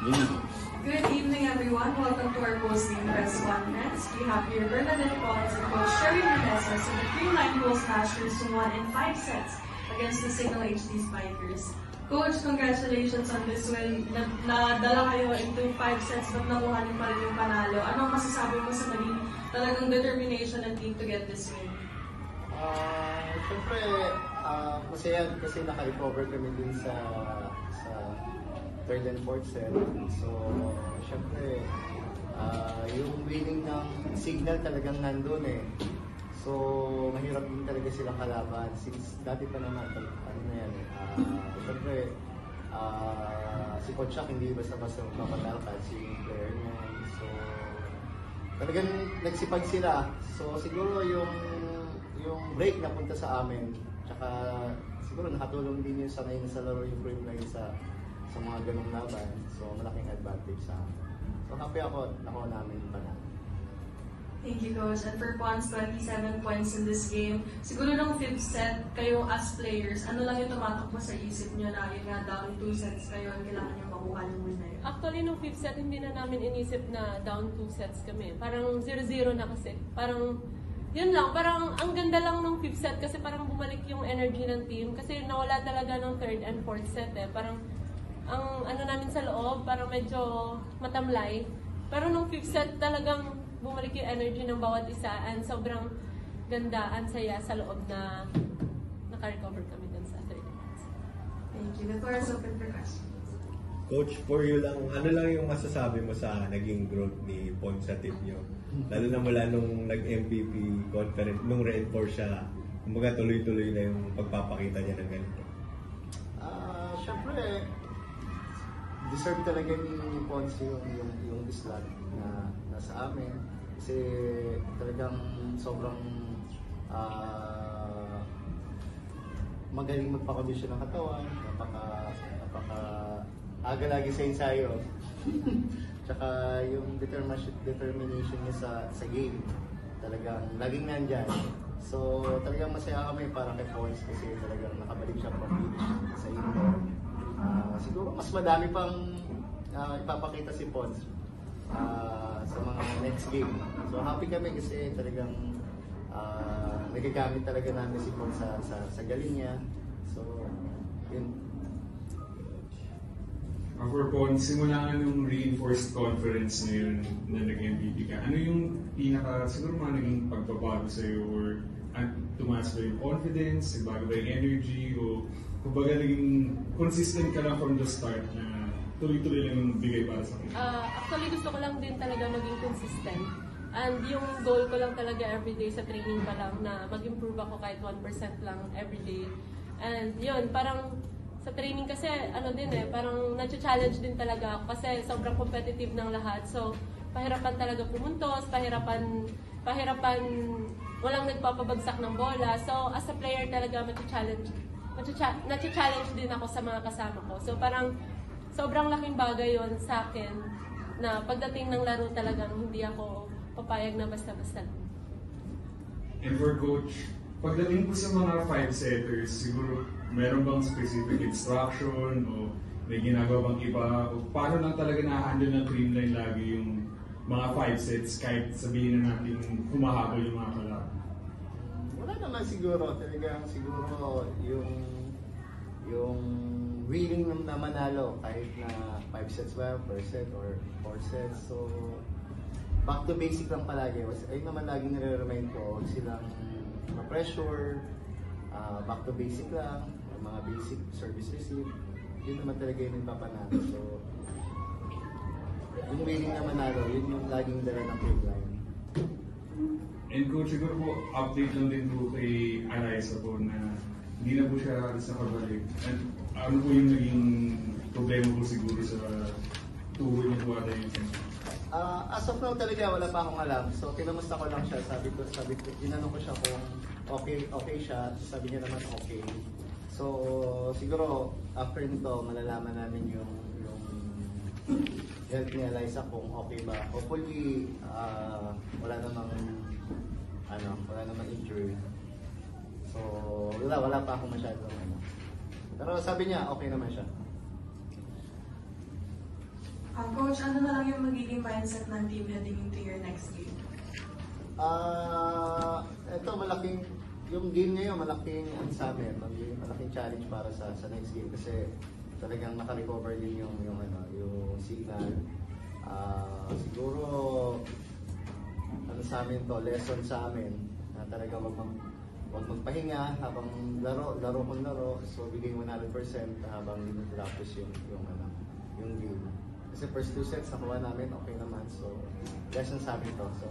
Good evening, everyone. Welcome to our post-game press conference. We have here Bernadette Collins and Coach Sherry Menezes of the Green Gold Smashers who won in 5 sets against the Signal HD Spikers. Coach, congratulations on this win. Nadala kayo into 5 sets but nakuha niyo pa rin yung panalo. Anong masasabi mo sa naging talagang determination ng team to get this win? Siyempre, masaya kasi naka-recover kami din sa third and fourth set. So, siyempre, yung winning ng Signal talagang nandun eh. So, mahirap din talaga silang kalaban. Since dati pa naman, ano na yan eh. Siyempre, si Coach Shaq hindi basta-basta mapatalkad si player niya. So, talagang nagsipag sila. So, siguro yung break na punta sa amin, tsaka siguro nakatulong din yun sa ngayon sa laro yung frame line sa mga ganong laban. So, malaking advantage sa amin. So, happy ako, nakuha namin yung panalo. Thank you, Coach. And for Pons, 27 points in this game. Siguro ng 5th set, kayo as players, ano lang yung tumatakbo sa isip nyo na yun nga down 2 sets kayo, kailangan nyo makuha yung win na yun? Actually, nung 5th set, hindi na namin inisip na down 2 sets kami. Parang 0-0 na kasi. Parang, yun lang, parang ang ganda lang ng 5th set kasi parang bumalik yung energy ng team. Kasi nawala talaga ng 3rd and 4th set eh. Parang, ang ano namin sa loob, parang medyo matamlay. Pero nung 5th set talagang bumalik yung energy ng bawat isa and sobrang ganda, ang saya sa loob na naka-recover kami dun sa 3rd sets. Thank you. The floor is open for questions. Coach, for you lang, ano lang yung masasabi mo sa naging growth ni Pons sa team nyo? Lalo na mula nung nag-MVP conference, nung reinforce siya, kumbaga tuloy-tuloy na yung pagpapakita niya ng ganito. Siyempre, deserve talaga ni Pons yung slot na nasa amin. Kasi talagang sobrang magaling magpakondisyon ng katawan, aga lagi sa ensayo. Tsaka yung determination niya sa game, talagang laging nandyan. So talagang masaya kami para kay Pons kasi talagang nakabalik siya from beach sa indoor. Siguro mas madami pang ipapakita si Pons sa mga next game. So happy kami kasi talagang nagagamit talaga namin si Pons sa galing niya. So yun. For Pons, simula nung reinforced conference ngayon na nag-MVP ka, ano yung siguro mga naging pagbabago sa'yo or tumaas ba yung confidence, nagbago ba yung energy, o kumbaga naging consistent ka lang from the start na tuloy-tuloy lang yung bigay para sa akin? Actually, gusto ko lang din talaga maging consistent. And yung goal ko lang talaga everyday sa training pa lang na mag-improve ako kahit 1% lang everyday. And yun, parang sa training kasi, parang na-challenge din talaga ako kasi sobrang competitive ng lahat. So, pahirapan talaga pumuntos, pahirapan walang nagpapabagsak ng bola. So, as a player talaga, na-challenge din ako sa mga kasama ko. So, parang sobrang laking bagay yon sa akin na pagdating ng laro talagang hindi ako papayag na basta-basta. And for Coach, pagdating po sa mga 5-setters, siguro meron bang specific instruction o may ginagawa bang iba? O paano lang talaga na-handle ng cream line lagi yung mga 5 sets kahit sabihin na natin humahabol yung mga kalaban? Wala naman siguro. Talagang siguro yung willing na manalo kahit na 5 sets ba, per set or 4 sets. So, back to basic lang palagi. Ayun naman lagi nare-remind ko, huwag silang ma-pressure, back to basic lang, mga basic service receive. Yun naman talaga yung papanalo. So, yung willing na manalo, yun yung laging dala ng game line. And Coach, siguro po, update lang din po kay Alyssa po na hindi na po siya sa pabalik. And ano po yung naging problema po siguro sa tuhod niya po ata yung as of now talaga wala pa akong alam. So kinamusta ko lang siya, sabi ko, inanong ko siya kung okay siya, sabi niya naman okay. So siguro after nito malalaman namin yung health ni Alyssa kung okay ba. Hopefully wala namang injury. So wala pa akong masyadong Pero sabi niya okay naman siya. Coach, ano na lang yung magiging mindset ng team heading into your next game? Ito yung game ngayon, malaking sa amin, malaking challenge para sa next game kasi talagang naka-recover din yung signal. Siguro sa amin to, lesson sa amin na talaga wag magpahinga habang laro kung laro, so bigay 100% habang tinatapos yung game. Kasi first 2 sets nakuha namin, okay naman. So, lesson sa amin to. So,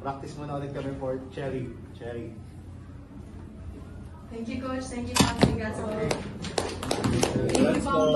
practice muna ulit kami for Cherry. Thank you, Coach. Thank you, Coach. Congrats. Okay. Thank you, Papa.